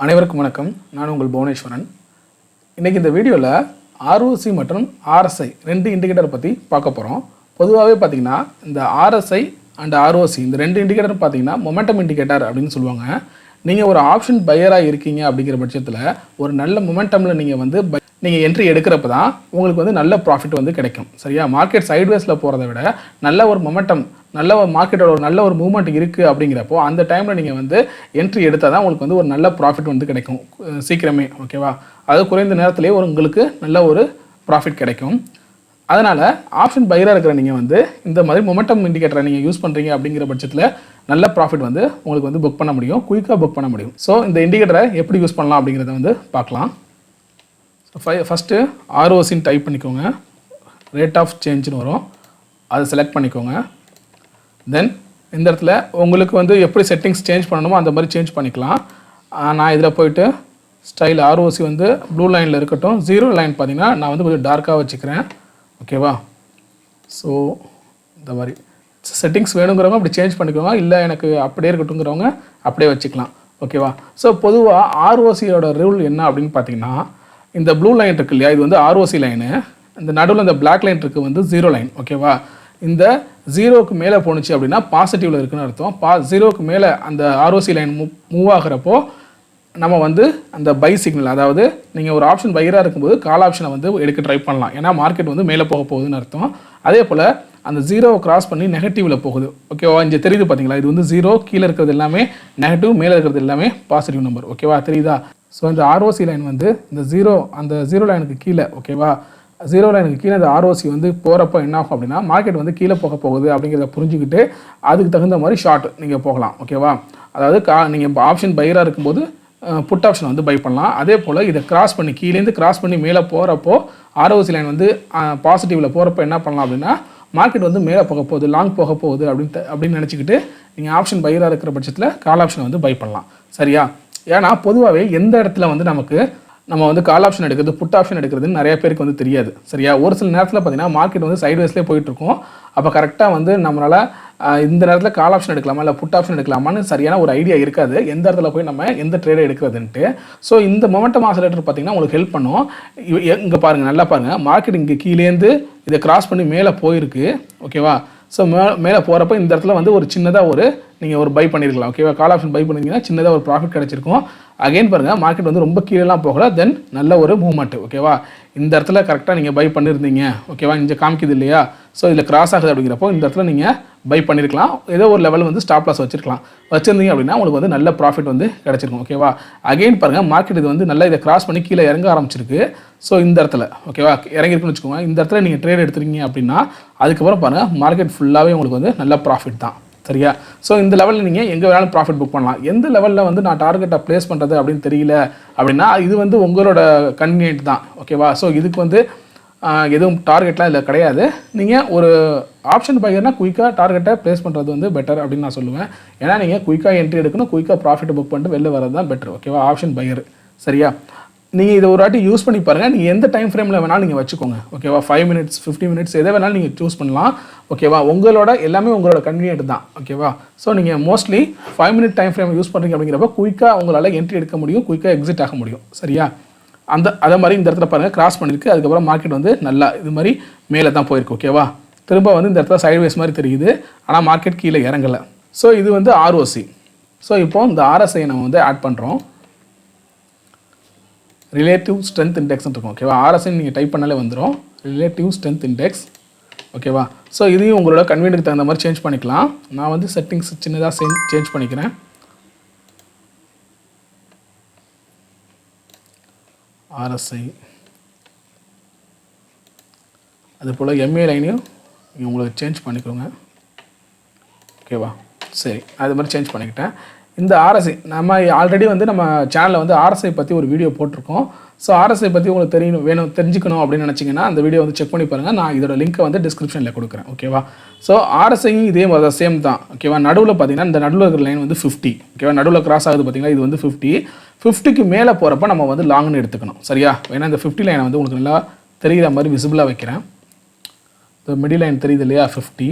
அனைவருக்கும் வணக்கம். நான் உங்கள் புவனேஸ்வரன். இன்றைக்கி இந்த வீடியோவில் ஆர்ஓசி மற்றும் ஆர்எஸ்ஐ ரெண்டு இண்டிகேட்டர் பற்றி பார்க்க போகிறோம். பொதுவாகவே பார்த்திங்கன்னா இந்த ஆர்எஸ்ஐ அண்ட் ஆர்ஓசி இந்த ரெண்டு இண்டிகேட்டர் பார்த்திங்கன்னா மொமெண்டம் இண்டிகேட்டர் அப்படின்னு சொல்லுவாங்க. நீங்கள் ஒரு ஆப்ஷன் பையராக இருக்கீங்க அப்படிங்கிற பட்சத்தில் ஒரு நல்ல மொமெண்டமில் நீங்கள் என்ட்ரி எடுக்கிறப்ப தான் உங்களுக்கு வந்து நல்ல ப்ராஃபிட் வந்து கிடைக்கும். சரியா? மார்க்கெட் சைட்வேஸில் போகிறத விட நல்ல ஒரு மொமெண்டம், நல்ல ஒரு மார்க்கெட்டோட ஒரு நல்ல ஒரு மூவ்மெண்ட் இருக்குது அப்படிங்கிறப்போ அந்த டைமில் நீங்கள் வந்து என்ட்ரி எடுத்தால் தான் உங்களுக்கு வந்து ஒரு நல்ல ப்ராஃபிட் வந்து கிடைக்கும் சீக்கிரமே. ஓகேவா? அது குறைந்த நேரத்திலே உங்களுக்கு நல்ல ஒரு ப்ராஃபிட் கிடைக்கும். அதனால் ஆப்ஷன் பையராக இருக்கிற நீங்கள் வந்து இந்த மாதிரி மொமெண்டம் இண்டிகேட்டரை நீங்கள் யூஸ் பண்ணுறீங்க அப்படிங்கிற பட்சத்தில் நல்ல ப்ராஃபிட் வந்து உங்களுக்கு வந்து புக் பண்ண முடியும், குயிக்காக புக் பண்ண முடியும். ஸோ இந்த இண்டிகேட்டரை எப்படி யூஸ் பண்ணலாம் அப்படிங்கிறத வந்து பார்க்கலாம். ஃபஸ்ட்டு ஆர்ஓசின்னு டைப் பண்ணிக்கோங்க. ரேட் ஆஃப் சேஞ்சுன்னு வரும், அதை செலக்ட் பண்ணிக்கோங்க. தென் இந்த இடத்துல உங்களுக்கு வந்து எப்படி செட்டிங்ஸ் சேஞ்ச் பண்ணணுமோ அந்த மாதிரி சேஞ்ச் பண்ணிக்கலாம். நான் இதில் போயிட்டு ஸ்டைல் ஆர்ஓசி வந்து ப்ளூ லைனில் இருக்கட்டும், 0 லைன் பார்த்திங்கன்னா நான் வந்து கொஞ்சம் டார்க்காக வச்சுக்கிறேன். ஓகேவா? ஸோ இந்த மாதிரி செட்டிங்ஸ் வேணுங்கிறவங்க அப்படி சேஞ்ச் பண்ணிக்கோங்க, இல்லை எனக்கு அப்படியே இருக்கட்டுங்கிறவங்க அப்படியே வச்சுக்கலாம். ஓகேவா? ஸோ பொதுவாக ஆர்ஓசியோட ரூல் என்ன அப்படின்னு பார்த்தீங்கன்னா, இந்த ப்ளூ லைன் இருக்குது இல்லையா, இது வந்து ஆர்ஓசி லைனு. இந்த நடுவில் இந்த பிளாக் லைன் இருக்குது வந்து 0 லைன். ஓகேவா? இந்த 0க்கு மேலே போணுச்சு அப்படின்னா பாசிட்டிவில் இருக்குன்னு அர்த்தம். 0க்கு மேலே அந்த ஆர்ஓசி லைன் மூவ் ஆகிறப்போ நம்ம வந்து அந்த பை சிக்னல், அதாவது நீங்கள் ஒரு ஆப்ஷன் பையராக இருக்கும்போது கால் ஆப்ஷனை வந்து எடுக்க ட்ரை பண்ணலாம். ஏன்னா மார்க்கெட் வந்து மேலே போக போகுதுன்னு அர்த்தம். அதே போல் அந்த 0வை கிராஸ் பண்ணி நெகட்டிவில் போகுது. ஓகேவா? இங்கே தெரியுது பார்த்தீங்களா, இது வந்து 0, கீழே இருக்கிறது எல்லாமே நெகட்டிவ், மேலே இருக்கிறது எல்லாமே பாசிட்டிவ் நம்பர். ஓகேவா? தெரியுதா? ஸோ இந்த ஆர்ஓசி லைன் வந்து இந்த 0 லைனுக்கு கீழே, ஓகேவா, 0 லைனுக்கு கீழே இந்த ஆர்ஓசி வந்து போகிறப்போ என்ன ஆகும் அப்படின்னா மார்க்கெட் வந்து கீழே போக போகுது அப்படிங்கிறத புரிஞ்சுக்கிட்டு அதுக்கு தகுந்த மாதிரி ஷார்ட் நீங்கள் போகலாம். ஓகேவா? அதாவது நீங்கள் இப்போ ஆப்ஷன் பையராக இருக்கும்போது புட் ஆப்ஷன் வந்து பை பண்ணலாம். அதே போல் இதை கிராஸ் பண்ணி கீழேருந்து கிராஸ் பண்ணி மேலே போகிறப்போ ஆர்ஓசி லைன் வந்து பாசிட்டிவில் போகிறப்போ என்ன பண்ணலாம் அப்படின்னா மார்க்கெட் வந்து மேலே போக போகுது, லாங் போக போகுது அப்படின்னு நினச்சிக்கிட்டு நீங்கள் ஆப்ஷன் பையராக இருக்கிற பட்சத்தில் கால் ஆப்ஷனை வந்து பை பண்ணலாம். சரியா? ஏன்னா பொதுவாகவே எந்த இடத்துல வந்து நம்ம வந்து கால் ஆப்ஷன் எடுக்கிறது, புட் ஆப்ஷன் எடுக்கிறதுன்னு நிறைய பேருக்கு வந்து தெரியாது. சரியா? ஒரு சில நேரத்தில் பார்த்தீங்கன்னா மார்க்கெட் வந்து சைட்வேஸ்லேயே போயிட்டுருக்கும். அப்போ கரெக்டாக வந்து நம்மளால் இந்த நேரத்தில் கால் ஆப்ஷன் எடுக்கலாமா இல்லை புட் ஆப்ஷன் எடுக்கலாமான்னு சரியான ஒரு ஐடியா இருக்காது, எந்த இடத்துல போய் நம்ம எந்த ட்ரேடை எடுக்கிறதுன்ட்டு. ஸோ இந்த மொமெண்டம் ஆசிலேட்டர் பார்த்தீங்கன்னா உங்களுக்கு ஹெல்ப் பண்ணும். இங்கே பாருங்கள், நல்லா பாருங்கள், மார்க்கெட் இங்கே கீழேருந்து இதை கிராஸ் பண்ணி மேலே போயிருக்கு. ஓகேவா? ஸோ மேலே போகிறப்ப இந்த இடத்துல வந்து ஒரு சின்னதாக நீங்கள் ஒரு பை பண்ணியிருக்கலாம். ஓகேவா? கால் ஆப்ஷன் பை பண்ணிங்கன்னா சின்னதாக ஒரு ப்ராஃபிட் கிடச்சிருக்கும். அகைன் பாருங்கள், மார்க்கெட் வந்து ரொம்ப கீழெலாம் போகல, தென் நல்ல ஒரு மூவ்மெண்ட். ஓகேவா? இந்த இடத்துல கரெக்டாக நீங்கள் பை பண்ணியிருந்தீங்க. ஓகேவா? இங்கே காமிக்குது இல்லையா? ஸோ இதில் கிராஸ் ஆகுது அப்படிங்கிறப்போ இந்த இடத்துல நீங்கள் பை பண்ணியிருக்கலாம். ஏதோ ஒரு லெவல் வந்து ஸ்டாப் லாஸ் வச்சுருந்தீங்க அப்படின்னா உங்களுக்கு வந்து நல்ல ப்ராஃபிட் வந்து கிடச்சிருக்கும். ஓகேவா? அகைன் பாருங்கள், மார்க்கெட் இது வந்து நல்லா இதை கிராஸ் பண்ணி கீழே இறங்க ஆரம்பிச்சிருக்கு. ஸோ இந்த இடத்துல, ஓகேவா, இறங்கிருக்குன்னு வச்சுக்கோங்க. இந்த இடத்துல நீங்கள் ட்ரேட் எடுத்துருக்கீங்க அப்படின்னா அதுக்கப்புறம் பாருங்கள் மார்க்கெட் ஃபுல்லாகவே உங்களுக்கு வந்து நல்ல ப்ராஃபிட் தான். சரியா? ஸோ இந்த லெவலில் நீங்கள் எங்கே வேணாலும் ப்ராஃபிட் புக் பண்ணலாம். எந்த லெவலில் வந்து நான் டார்கெட்டை ப்ளேஸ் பண்ணுறது அப்படின்னு தெரியல அப்படின்னா இது வந்து உங்களோட கன்வீனியன்ட் தான். ஓகேவா? ஸோ இதுக்கு வந்து எதுவும் டார்கெட்லாம் இதில் கிடையாது. நீங்கள் ஒரு ஆப்ஷன் பையர்னால் குயிக்காக டார்கெட்டை ப்ளேஸ் பண்ணுறது வந்து பெட்டர் அப்படின்னு நான் சொல்லுவேன். ஏன்னா நீங்கள் குயிக்காக என்ட்ரி எடுக்கணும், குயிக்காக ப்ராஃபிட் புக் பண்ணிட்டு வெளில வரது தான் பெட்டர். ஓகேவா? Option pier. சரியா? நீங்கள் இதை ஒரு வாட்டி யூஸ் பண்ணி பாருங்கள். நீங்கள் எந்த டைம் ஃப்ரேமில் வேணாலும் நீங்கள் வச்சுக்கோங்க. ஓகேவா? 5 மினிட்ஸ் 50 மினிட்ஸ் எதை வேணாலும் நீங்கள் சூஸ் பண்ணலாம். ஓகேவா? எல்லாமே உங்களோட கன்வீனியன்ட் தான். ஓகேவா? ஸோ நீங்கள் mostly 5 minute time frame use பண்ணுறீங்க அப்படிங்கிறப்ப குயிக்காக உங்களால் என்ட்ரி எடுக்க முடியும், குயிக்காக எக்ஸிட் ஆக முடியும். சரியா? அதே மாதிரி இந்த இடத்துல பாருங்கள், கிராஸ் பண்ணியிருக்கு. அதுக்கப்புறம் மார்க்கெட் வந்து நல்லா இது மாதிரி மேலே தான் போயிருக்கு. ஓகேவா? திரும்ப வந்து இந்த இடத்துல சைட்வேஸ் மாதிரி தெரியுது, ஆனால் மார்க்கெட் கீழே இறங்கலை. ஸோ இது வந்து ஆர்ஓசி. ஸோ இப்போ இந்த ஆர்எஸ்ஐ நம்ம வந்து ஆட் பண்ணுறோம். ரிலேட்டிவ் ஸ்ட்ரென்த் இண்டெக்ஸ்ன்னு இருக்கும். ஓகேவா? ஆர்எஸ்ஐ நீங்கள் டைப் பண்ணாலே வந்துடும், ரிலேட்டிவ் ஸ்ட்ரென்த் இண்டெக்ஸ். ஓகேவா? ஸோ இதையும் உங்களோட கன்வீனியன்ட்க்கு தகுந்த மாதிரி சேஞ்ச் பண்ணிக்கலாம். நான் வந்து செட்டிங்ஸ் சின்னதாக சேஞ்ச் பண்ணிக்கிறேன். ஆர்எஸ்ஐ அதுபோல் எம்ஏ லைனையும் நீங்கள் உங்களுக்கு சேஞ்ச் பண்ணிக்கோங்க. ஓகேவா? சரி, அது மாதிரி சேஞ்ச் பண்ணிக்கிட்டேன். இந்த ஆர்எஸ்ஐ நம்ம ஆல்ரெடி வந்து நம்ம சேனலில் வந்து ஆர்எஸ்ஐ பற்றி ஒரு வீடியோ போட்டிருக்கோம். ஸோ ஆர்எஸ்ஐ பற்றி உங்களுக்கு தெரிஞ்சுக்கணும் அப்படின்னு நினச்சிங்கன்னா அந்த வீடியோ வந்து செக் பண்ணி பாருங்கள். நான் இதோட லிங்க்கை வந்து டிஸ்கிரிப்ஷனில் கொடுக்குறேன். ஓகேவா? ஸோ ஆர்எஸ்ஐயும் இதே மாதிரி தான், சேம் தான். ஓகேவா? நடுவில் பார்த்தீங்கன்னா இந்த நடுவில் இருக்கிற லைன் வந்து 50. ஓகேவா? நடுவில் கிராஸ் ஆகுது பார்த்தீங்கன்னா இது வந்து 50க்கு மேலே போகிறப்ப நம்ம வந்து லாங்னு எடுத்துக்கணும். சரியா? ஏன்னா இந்த 50 லைனை வந்து உங்களுக்கு நல்லா தெரிகிற மாதிரி விசிபிளாக வைக்கிறேன். இந்த மிடில் லைன் தெரியுது இல்லையா, 50.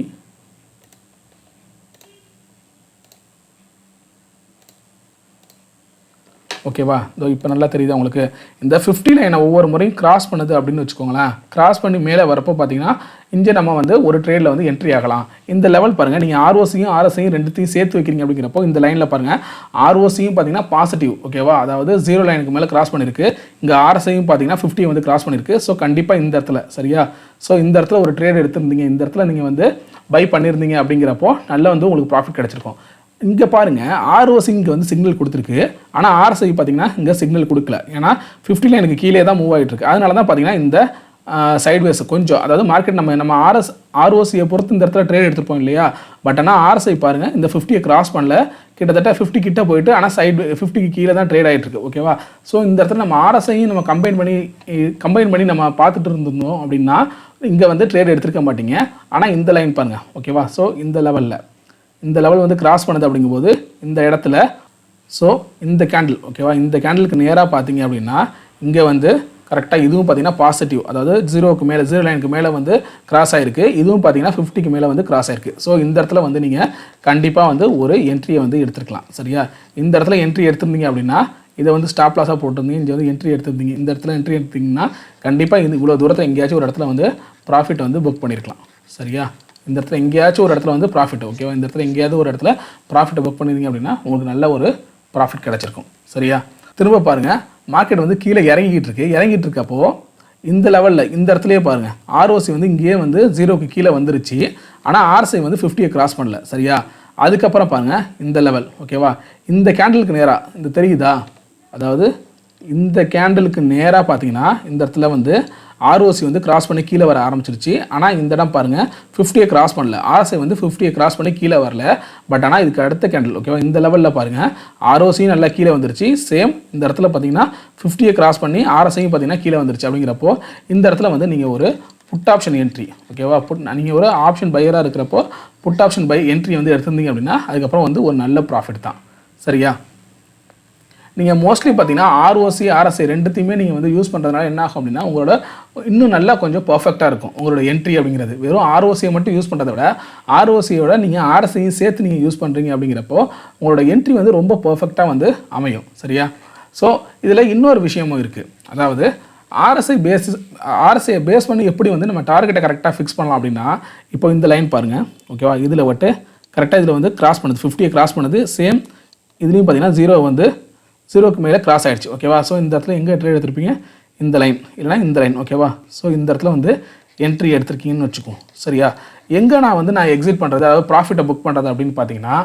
ஓகேவா? இதோ இப்போ நல்லா தெரியுது உங்களுக்கு. இந்த 50 லைனை ஒவ்வொரு முறையும் கிராஸ் பண்ணுது அப்படின்னு வச்சுக்கோங்களேன். கிராஸ் பண்ணி மேலே வரப்போ பார்த்தீங்கன்னா இங்கே நம்ம வந்து ஒரு ட்ரேடில் வந்து என்ட்ரி ஆகலாம். இந்த லெவல் பாருங்கள், நீங்கள் ஆர்ஓசியும் ஆர்எஸ்ஐயும் ரெண்டுத்தையும் சேர்த்து வைக்கிறீங்க அப்படிங்கிறப்போ இந்த லைனில் பாருங்கள், ஆர்ஓசியும் பார்த்தீங்கன்னா பாசிட்டிவ், ஓகேவா? அதாவது 0 லைனுக்கு மேலே கிராஸ் பண்ணியிருக்கு. இங்கே ஆர்எஸ்ஐயும் பார்த்தீங்கன்னா 50 வந்து கிராஸ் பண்ணியிருக்கு. ஸோ கண்டிப்பாக இந்த இடத்துல சரியா? ஸோ இந்த இடத்துல ஒரு ட்ரேட் எடுத்திருந்தீங்க, இந்த இடத்துல நீங்கள் வந்து பை பண்ணியிருந்தீங்க அப்படிங்கிறப்போ நல்லா வந்து உங்களுக்கு ப்ராஃபிட் கிடச்சிருக்கும். இங்கே பாருங்கள், ஆர்ஓசி இங்கே வந்து சிக்னல் கொடுத்துருக்கு, ஆனால் ஆர்எஸ்ஐ பார்த்தீங்கன்னா இங்கே சிக்னல் கொடுக்கல. ஏன்னா 50 லைனுக்கு கீழே தான் மூவ் ஆகிட்டு இருக்கு. அதனால தான் பார்த்தீங்கன்னா இந்த சைட்வேஸ் கொஞ்சம், அதாவது மார்க்கெட் நம்ம ஆர்ஓசியை பொறுத்து இந்த இடத்துல ட்ரேட் எடுத்துருப்போம் இல்லையா? பட் ஆனால் ஆர்எஸ்ஐ பாருங்கள் இந்த 50 கிராஸ் பண்ணல, கிட்டத்தட்ட 50 கிட்ட போயிட்டு ஆனால் சைடு 50க்கு கீழே தான் ட்ரேட் ஆகிட்டு இருக்கு, ஓகேவா? ஸோ இந்த இடத்துல நம்ம ஆர்எஸ்ஐயும் நம்ம கம்பைன் பண்ணி நம்ம பார்த்துட்டு இருந்தோம் அப்படின்னா இங்கே வந்து ட்ரேட் எடுத்துருக்க மாட்டீங்க. ஆனால் இந்த லைன் பாருங்கள், ஓகேவா? ஸோ இந்த லெவல் வந்து கிராஸ் பண்ணுது அப்படிங்கும்போது இந்த இடத்துல, ஸோ இந்த கேண்டில், ஓகேவா? இந்த கேண்டிலுக்கு நேராக பார்த்தீங்க அப்படின்னா இங்கே வந்து கரெக்டாக இதுவும் பார்த்தீங்கன்னா பாசிட்டிவ், அதாவது 0க்கு மேலே 0 லைனுக்கு மேலே வந்து கிராஸ் ஆகிருக்கு. இதுவும் பார்த்தீங்கன்னா 50க்கு மேலே வந்து கிராஸ் ஆகிருக்கு. ஸோ இந்த இடத்துல வந்து நீங்கள் கண்டிப்பாக வந்து ஒரு என்ட்ரியை வந்து எடுத்துருக்கலாம், சரியா? இந்த இடத்துல என்ட்ரி எடுத்திருந்தீங்க அப்படின்னா இதை வந்து ஸ்டாப் லாஸாக போட்டிருந்தீங்க, இங்கே வந்து என்ட்ரி எடுத்திருந்தீங்க, இந்த இடத்துல என்ட்ரி எடுத்திங்கன்னா கண்டிப்பாக இது இவ்வளோ தூரத்தை எங்கேயாச்சும் ஒரு இடத்துல வந்து ப்ராஃபிட் வந்து புக் பண்ணியிருக்கலாம், சரியா? இந்த இடத்துல எங்கேயாச்சும் ஒரு இடத்துல வந்து ப்ராஃபிட், ஓகேவா? இந்த இடத்துல எங்கேயாவது ஒரு இடத்துல ப்ராஃபிட்டை புக் பண்ணியிருந்தீங்க அப்படின்னா உங்களுக்கு நல்ல ஒரு ப்ராஃபிட் கிடச்சிருக்கும், சரியா? திரும்ப பாருங்கள், மார்க்கெட் வந்து கீழே இறங்கிட்டு இருக்கப்போ இந்த லெவலில் இந்த இடத்துலையே பாருங்கள், ஆர்ஓசி வந்து இங்கேயே வந்து 0க்கு கீழே வந்துருச்சு. ஆனால் ஆர்எஸ்ஐ வந்து 50யை கிராஸ் பண்ணல, சரியா? அதுக்கப்புறம் பாருங்கள் இந்த லெவல், ஓகேவா? இந்த கேண்டிலுக்கு நேராக இந்த தெரியுதா? அதாவது இந்த கேண்டிலுக்கு நேராக பார்த்தீங்கன்னா இந்த இடத்துல வந்து ஆர்ஓசி வந்து கிராஸ் பண்ணி கீழே வர ஆரம்பிச்சிருச்சு. ஆனால் இந்த இடம் பாருங்கள் 50யை கிராஸ் பண்ணல, ஆர்எஸ்ஐ வந்து 50யை கிராஸ் பண்ணி கீழே வரல. பட் ஆனால் இதுக்கு அடுத்த கேண்டில், ஓகேவா? இந்த லெவலில் பாருங்கள் ஆர்ஓசியும் நல்லா கீழே வந்துருச்சு. சேம் இந்த இடத்துல பார்த்தீங்கன்னா 50யை கிராஸ் பண்ணி ஆர்எஸ்ஐயும் பார்த்தீங்கன்னா கீழே வந்துருச்சு. அப்படிங்கிறப்போ இந்த இடத்துல வந்து நீங்கள் ஒரு புட் ஆப்ஷன் என்ட்ரி, ஓகேவா? நீங்கள் ஒரு ஆப்ஷன் பையராக இருக்கிறப்போ புட் ஆப்ஷன் பை என்ட்ரி வந்து எடுத்திருந்தீங்க அப்படின்னா அதுக்கப்புறம் வந்து ஒரு நல்ல ப்ராஃபிட் தான், சரியா? நீங்கள் மோஸ்ட்லி பார்த்தீங்கன்னா ஆர்ஓசி ஆர்எஸ்ஐ ரெண்டுத்தையுமே நீங்கள் வந்து யூஸ் பண்ணுறதுனால என்ன ஆகும் அப்படின்னா உங்களோட இன்னும் நல்லா கொஞ்சம் பர்ஃபெக்டாக இருக்கும் உங்களோட என்ட்ரி அப்படிங்கிறது. வெறும் ஆர்ஓசியை மட்டும் யூஸ் பண்ணுறத விட ஆர்ஓசியோட நீங்கள் ஆர்எஸ்ஐயும் சேர்த்து நீங்கள் யூஸ் பண்ணுறீங்க அப்படிங்கிறப்போ உங்களோட என்ட்ரி வந்து ரொம்ப பர்ஃபெக்டாக வந்து அமையும், சரியா? ஸோ இதில் இன்னொரு விஷயமும் இருக்குது. அதாவது ஆர்எஸ்ஐ பேஸ் பண்ணி எப்படி வந்து நம்ம டார்கெட்டை கரெக்டாக ஃபிக்ஸ் பண்ணலாம் அப்படின்னா, இப்போ இந்த லைன் பாருங்கள், ஓகேவா? இதில் வந்துட்டு கரெக்டாக இதில் வந்து கிராஸ் பண்ணுது, 50யை கிராஸ் பண்ணுது. சேம் இதுலேயும் பார்த்தீங்கன்னா 0 வந்து 0க்கு மேலே கிராஸ் ஆகிடுச்சு, ஓகேவா? ஸோ இந்த இடத்துல எங்கே ட்ரேட் எடுத்திருப்பீங்க? இந்த லைன் இல்லைனா இந்த லைன், ஓகேவா? ஸோ இந்த இடத்துல வந்து என்ட்ரி எடுத்திருக்கீங்கன்னு வச்சுக்கோம், சரியா? எங்கே நான் எக்ஸிட் பண்ணுறது, அதாவது ப்ராஃபிட்டை புக் பண்ணுறது அப்படின்னு பார்த்தீங்கன்னா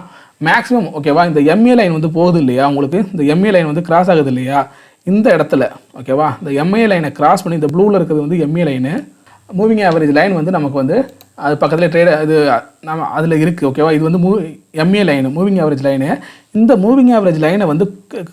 மேக்ஸிமம், ஓகேவா? இந்த எம்ஏ லைன் வந்து போகுது இல்லையா, உங்களுக்கு இந்த எம்ஏ லைன் வந்து கிராஸ் ஆகுது இல்லையா இந்த இடத்துல, ஓகேவா? இந்த எம்ஏ லைனை கிராஸ் பண்ணி இந்த ப்ளூவில் இருக்கிறது வந்து MA line, moving average line வந்து நமக்கு வந்து அது பக்கத்தில் ட்ரேட் இது நம்ம அதில் இருக்குது, ஓகேவா? இது வந்து MA line, moving average line. இந்த மூவிங் ஆவரேஜ் லைனை வந்து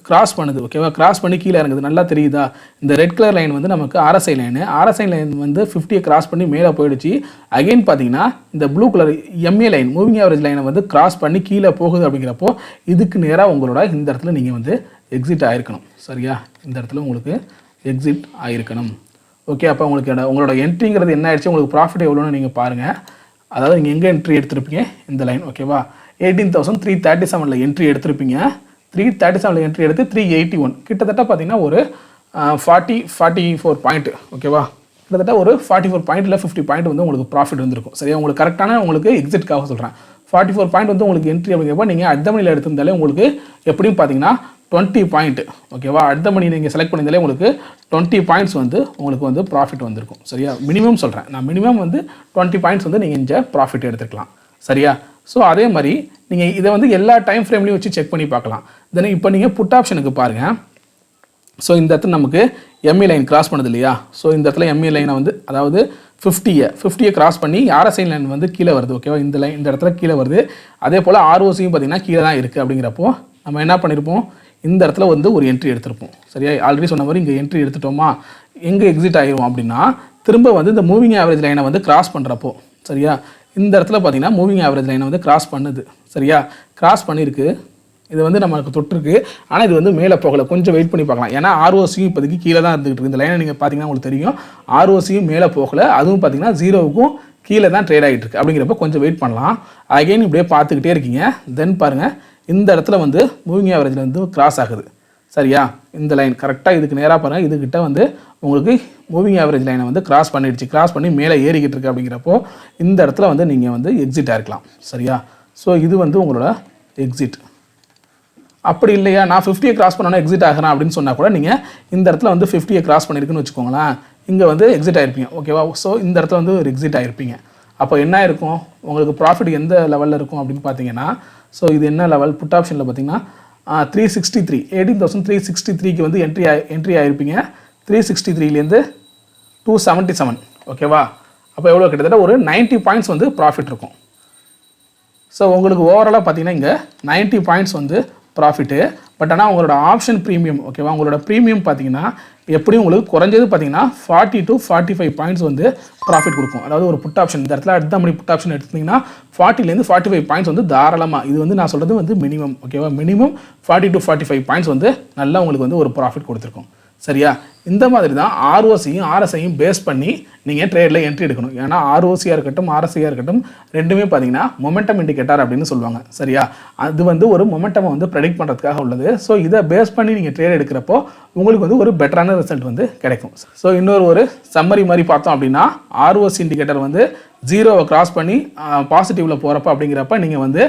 கிராஸ் பண்ணுது, ஓகேவா? கிராஸ் பண்ணி கீழே இறங்குது, நல்லா தெரியுதா? இந்த ரெட் கலர் லைன் வந்து நமக்கு ஆர்எஸ்ஐ லைனு. ஆர்எஸ்ஐ லைன் வந்து 50யை கிராஸ் பண்ணி மேலே போயிடுச்சு. அகெயின் பார்த்தீங்கன்னா இந்த blue colour MA line, moving average லைனை வந்து கிராஸ் பண்ணி கீழே போகுது. அப்படிங்கிறப்போ இதுக்கு நேராக உங்களோட இந்த இடத்துல நீங்கள் வந்து எக்ஸிட் ஆகிருக்கணும், சரியா? இந்த இடத்துல உங்களுக்கு எக்ஸிட் ஆகிருக்கணும், ஓகே? அப்போ உங்களோட என்ட்ரிங்கிறது என்ன ஆயிடுச்சு, உங்களுக்கு ப்ராஃபிட் எவ்வளோன்னு நீங்கள் பாருங்கள். அதாவது நீங்கள் எங்கே என்ட்ரி எடுத்திருப்பீங்க? இந்த லைன், ஓகேவா? 18,337 என்ட்ரி எடுத்திருப்பீங்க. 337 என்ட்ரி எடுத்து 381, கிட்டத்தட்ட பார்த்தீங்கன்னா ஒரு 44 பாயிண்ட், ஓகேவா? கிட்டத்தட்ட ஒரு 44 பாயிண்ட் இல்லை 50 பாயிண்ட் வந்து உங்களுக்கு ப்ராஃபிட் வந்துருக்கும், சரியா? உங்களுக்கு கரெக்டான உங்களுக்கு எக்ஸிட்காக சொல்கிறேன். 44 பாயிண்ட் வந்து உங்களுக்கு என்ட்ரி அப்படிங்கிறப்ப நீங்கள் அடுத்த மணியில் எடுத்திருந்தாலே உங்களுக்கு எப்படியும் பார்த்தீங்கன்னா 20 பாயிண்ட், ஓகேவா? அடுத்த மணி நீங்கள் செலக்ட் பண்ணியிருந்தாலே உங்களுக்கு 20 பாயிண்ட்ஸ் வந்து உங்களுக்கு வந்து ப்ராஃபிட் வந்திருக்கும், சரியா? மினிமம் சொல்கிறேன் நான், மினிமம் வந்து 20 பாயிண்ட்ஸ் வந்து நீங்கள் இங்கே ப்ராஃபிட் எடுத்துக்கலாம், சரியா? ஸோ அதே மாதிரி நீங்கள் இதை வந்து எல்லா டைம் ஃப்ரேம்லையும் வச்சு செக் பண்ணி பார்க்கலாம். தென் இப்போ நீங்கள் புட் ஆப்ஷனுக்கு பாருங்கள். ஸோ இந்த இடத்துல நமக்கு எம்ஏ லைன் கிராஸ் பண்ணுது இல்லையா? ஸோ இந்த இடத்துல எம்ஏ லைனை வந்து அதாவது 50யை கிராஸ் பண்ணி ஆர்எஸ்ஐ லைன் வந்து கீழே வருது, ஓகேவா? இந்த இடத்துல கீழே வருது. அதே போல் ஆர்ஓசியும் பார்த்தீங்கன்னா கீழே தான் இருக்குது. அப்படிங்கிறப்போ நம்ம என்ன பண்ணியிருப்போம், இந்த இடத்துல வந்து ஒரு என்ட்ரி எடுத்திருப்போம், சரியா? ஆல்ரெடி சொன்ன மாதிரி இங்கே என்ட்ரி எடுத்துட்டோமா, எங்கே எக்ஸிட் ஆகிரும் அப்படின்னா திரும்ப வந்து இந்த மூவிங் ஆவரேஜ் லைனை வந்து கிராஸ் பண்ணுறப்போ, சரியா? இந்த இடத்துல பார்த்தீங்கன்னா மூவிங் ஆவரேஜ் லைனை வந்து கிராஸ் பண்ணுது, சரியா? கிராஸ் பண்ணியிருக்கு, இது வந்து நமக்கு தொட்டிருக்கு. ஆனால் இது வந்து மேலே போகலை, கொஞ்சம் வெயிட் பண்ணி பார்க்கலாம். ஏன்னா ஆர்ஓசியும் இப்போதைக்கு கீழே தான் இருந்துகிட்டு இருக்குது. இந்த லைனை நீங்கள் பார்த்தீங்கன்னா உங்களுக்கு தெரியும், ஆர்ஓசியும் மேலே போகலை, அதுவும் பார்த்தீங்கன்னா 0க்கும் கீழே தான் ட்ரேட் ஆகிட்டு இருக்குது. அப்படிங்கிறப்ப கொஞ்சம் வெயிட் பண்ணலாம். அகைன் இப்படியே பார்த்துக்கிட்டே இருக்கீங்க. தென் பாருங்கள் இந்த இடத்துல வந்து மூவிங் ஆவரேஜில் வந்து கிராஸ் ஆகுது, சரியா? இந்த லைன் கரெக்டாக இதுக்கு நேராக பாருங்கள், இதுக்கிட்ட வந்து உங்களுக்கு மூவிங் ஆவரேஜ் லைனை வந்து கிராஸ் பண்ணிடுச்சு, கிராஸ் பண்ணி மேலே ஏறிக்கிட்டு இருக்கு. அப்படிங்கிறப்போ இந்த இடத்துல வந்து நீங்கள் வந்து எக்ஸிட் ஆகிருக்கலாம். சரியா? ஸோ இது வந்து உங்களோட எக்ஸிட். அப்படி இல்லையா, நான் 50 கிராஸ் பண்ணோன்னா எக்ஸிட் ஆகிறேன் அப்படின்னு சொன்னால் கூட நீங்கள் இந்த இடத்துல வந்து 50 கிராஸ் பண்ணியிருக்குன்னு வச்சுக்கோங்களேன், இங்கே வந்து எக்ஸிட் ஆகிருப்பீங்க. ஓகேவா? ஸோ இந்த இடத்துல வந்து ஒரு எக்ஸிட் ஆகிருப்பீங்க. அப்போ என்ன இருக்கும், உங்களுக்கு ப்ராஃபிட் எந்த லெவலில் இருக்கும் அப்படின்னு பார்த்தீங்கன்னா, ஸோ இது என்ன லெவல், புட் ஆப்ஷனில் பார்த்தீங்கன்னா 363 18,363க்கு வந்து என்ட்ரி ஆகிருப்பீங்க. 363லேருந்து 277. ஓகேவா? அப்போ எவ்வளோ, கிட்டத்தட்ட ஒரு 90 பாயிண்ட்ஸ் வந்து ப்ராஃபிட் இருக்கும். ஸோ உங்களுக்கு ஓவராலாக பார்த்தீங்கன்னா இங்கே 90 பாயிண்ட்ஸ் வந்து ப்ராஃபிட்டு. பட் ஆனால் உங்களோட ஆப்ஷன் ப்ரீமியம், ஓகேவா, உங்களோட ப்ரீமியம் பார்த்தீங்கன்னா எப்படியும் உங்களுக்கு குறைஞ்சது பார்த்தீங்கன்னா 40 to 45 பாயிண்ட்ஸ் வந்து ப்ராஃபிட் கொடுக்கும். அதாவது ஒரு புட் ஆப்ஷன் இந்த இடத்துல அடுத்த மணி புட் ஆப்ஷன் எடுத்திங்கன்னா 40லேருந்து 45 பாயிண்ட்ஸ் வந்து தாராளமாக, இது வந்து நான் சொல்கிறது வந்து மினிமம். ஓகேவா? மினிமம் 40 to 45 பாயிண்ட்ஸ் வந்து நல்லா உங்களுக்கு வந்து ஒரு ப்ராஃபிட் கொடுத்துருக்கும். சரியா? இந்த மாதிரி தான் ஆர்ஓசியும் ஆர்எஸ்ஐயும் பேஸ் பண்ணி நீங்கள் ட்ரேடில் என்ட்ரி எடுக்கணும். ஏன்னா ஆர்ஓசியாக இருக்கட்டும் ஆர்எஸ்ஐயாக இருக்கட்டும் ரெண்டுமே பார்த்தீங்கன்னா மொமெண்டம் இண்டிகேட்டர் அப்படின்னு சொல்லுவாங்க. சரியா? அது வந்து ஒரு மொமெண்டமை வந்து ப்ரெடிக்ட் பண்ணுறதுக்காக உள்ளது. ஸோ இதை பேஸ் பண்ணி நீங்கள் ட்ரேட் எடுக்கிறப்போ உங்களுக்கு வந்து ஒரு பெட்டரான ரிசல்ட் வந்து கிடைக்கும். ஸோ இன்னொரு சம்மரி மாதிரி பார்த்தோம் அப்படின்னா, ஆர்ஓசி இண்டிகேட்டர் வந்து 0வை கிராஸ் பண்ணி பாசிட்டிவில் போகிறப்ப அப்படிங்கிறப்ப நீங்கள் வந்து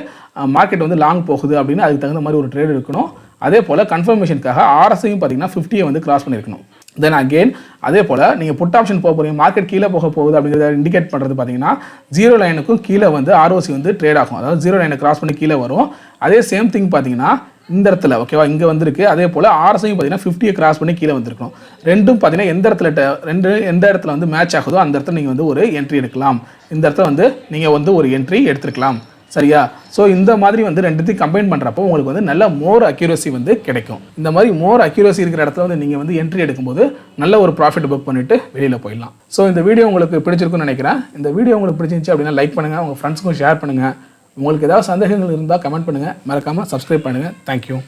மார்க்கெட் வந்து லாங் போகுது அப்படின்னு அதுக்கு தகுந்த மாதிரி ஒரு ட்ரேட் எடுக்கணும். அதே போல் கன்ஃபர்மேஷனுக்காக ஆர்எஸ்ஐயும் பார்த்தீங்கன்னா 50யை வந்து கிராஸ் பண்ணியிருக்கணும். தென் அகெயின் அதே போல் நீங்கள் புட் ஆப்ஷன் போக போகிறீங்க, மார்க்கெட் கீழே போக போகுது அப்படிங்கிறத இண்டிகேட் பண்ணுறது பார்த்தீங்கன்னா 0 லைனுக்கும் கீழே வந்து ஆர்ஓசி வந்து ட்ரேட் ஆகும். அதாவது 0 லைனை கிராஸ் பண்ணி கீழே வரும். அதே சேம் திங் பார்த்தீங்கன்னா இந்த இடத்துல, ஓகேவா, இங்கே வந்திருக்கு. அதே போல் ஆர்எஸ்ஐயும் பார்த்தீங்கன்னா 50யை கிராஸ் பண்ணி கீழே வந்திருக்கும். ரெண்டும் பார்த்தீங்கன்னா எந்த இடத்துல வந்து மேட்ச் ஆகுதோ அந்த இடத்துல நீங்கள் வந்து ஒரு என்ட்ரி எடுக்கலாம். இந்த இடத்துல வந்து நீங்கள் வந்து ஒரு என்ட்ரி எடுத்துருக்கலாம். சரியா? ஸோ இந்த மாதிரி வந்து ரெண்டுத்தையும் கம்பைன் பண்ணுறப்போ உங்களுக்கு வந்து நல்ல மோர் அக்யூரசி வந்து கிடைக்கும். இந்த மாதிரி மோர் அக்யூரசி இருக்கிற இடத்துல வந்து நீங்கள் வந்து என்ட்ரி எடுக்கும்போது நல்ல ஒரு ப்ராஃபிட் புக் பண்ணிவிட்டு வெளியில் போயிடலாம். ஸோ இந்த வீடியோ உங்களுக்கு பிடிச்சிருக்குன்னு நினைக்கிறேன். இந்த வீடியோ உங்களுக்கு பிடிச்சிருந்துச்சு அப்படின்னா லைக் பண்ணுங்கள், உங்கள் ஃப்ரெண்ட்ஸுக்கும் ஷேர் பண்ணுங்கள். உங்களுக்கு ஏதாவது சந்தேகங்கள் இருந்தால் கமெண்ட் பண்ணுங்கள், மறக்காமல் சப்ஸ்கிரைப் பண்ணுங்கள். தேங்க்யூ.